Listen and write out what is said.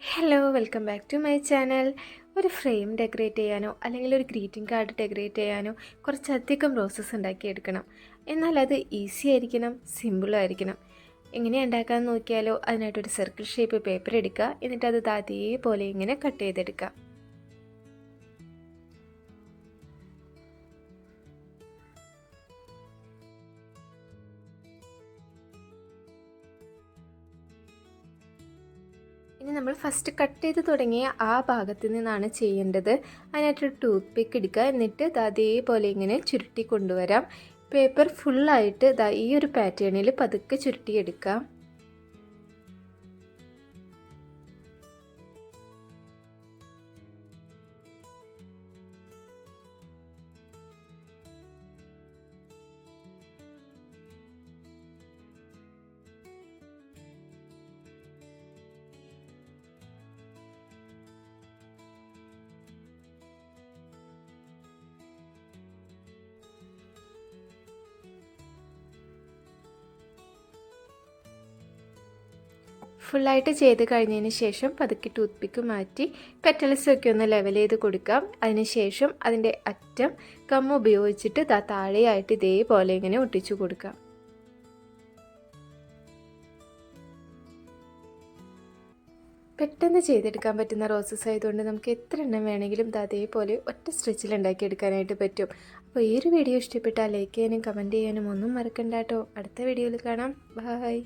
Hello welcome back to my channel. ഒരു frame decorate ചെയ്യാനോ അല്ലെങ്കിൽ ഒരു ഗ്രീറ്റിംഗ് കാർഡ് ഡെക്കറേറ്റ് ചെയ്യാനോ കുറച്ചധികം റോസസ് ഉണ്ടാക്കിയെടുക്കണം. എന്നാൽ അത് ഈസി ആയിരിക്കണം, സിമ്പിളായിരിക്കണം. എങ്ങനെയാണ് ഉണ്ടാക്കാമെന്ന് നോക്കിയാലോ. അതിനായിട്ടൊരു സർക്കിൾ ഷേപ്പ് പേപ്പർ എടുക്കുക. എന്നിട്ട് അത് അതേപോലെ ഇങ്ങനെ കട്ട് ചെയ്തെടുക്കുക. ഇനി നമ്മൾ ഫസ്റ്റ് കട്ട് ചെയ്ത് തുടങ്ങിയ ആ ഭാഗത്ത് നിന്നാണ് ചെയ്യേണ്ടത്. അതിനായിട്ടൊരു ടൂത്ത് പിക്ക് എടുക്കുക. എന്നിട്ട് അതേപോലെ ഇങ്ങനെ ചുരുട്ടി കൊണ്ടുവരാം. പേപ്പർ ഫുള്ളായിട്ട് ഈ ഒരു പാറ്റേണിൽ പതുക്കെ ചുരുട്ടിയെടുക്കാം. ഫുള്ളായിട്ട് ചെയ്ത് കഴിഞ്ഞതിന് ശേഷം പതുക്കെ ടൂത്ത് പിക്ക് മാറ്റി പെറ്റൽസൊക്കെ ഒന്ന് ലെവൽ ചെയ്ത് കൊടുക്കാം. അതിനുശേഷം അതിൻ്റെ അറ്റം ഗം ഉപയോഗിച്ചിട്ട് താഴെയായിട്ട് ഇതേപോലെ ഇങ്ങനെ ഒട്ടിച്ചു കൊടുക്കാം. പെട്ടെന്ന് ചെയ്തെടുക്കാൻ പറ്റുന്ന റോസസ് ആയതുകൊണ്ട് നമുക്ക് എത്ര എണ്ണം വേണമെങ്കിലും അതേപോലെ ഒറ്റ സ്ട്രെച്ചിൽ ഉണ്ടാക്കിയെടുക്കാനായിട്ട് പറ്റും. അപ്പോൾ ഈ ഒരു വീഡിയോ ഇഷ്ടപ്പെട്ടാൽ ലൈക്ക് ചെയ്യാനും കമൻറ്റ് ചെയ്യാനും ഒന്നും മറക്കണ്ട കേട്ടോ. അടുത്ത വീഡിയോയിൽ കാണാം. ബൈ.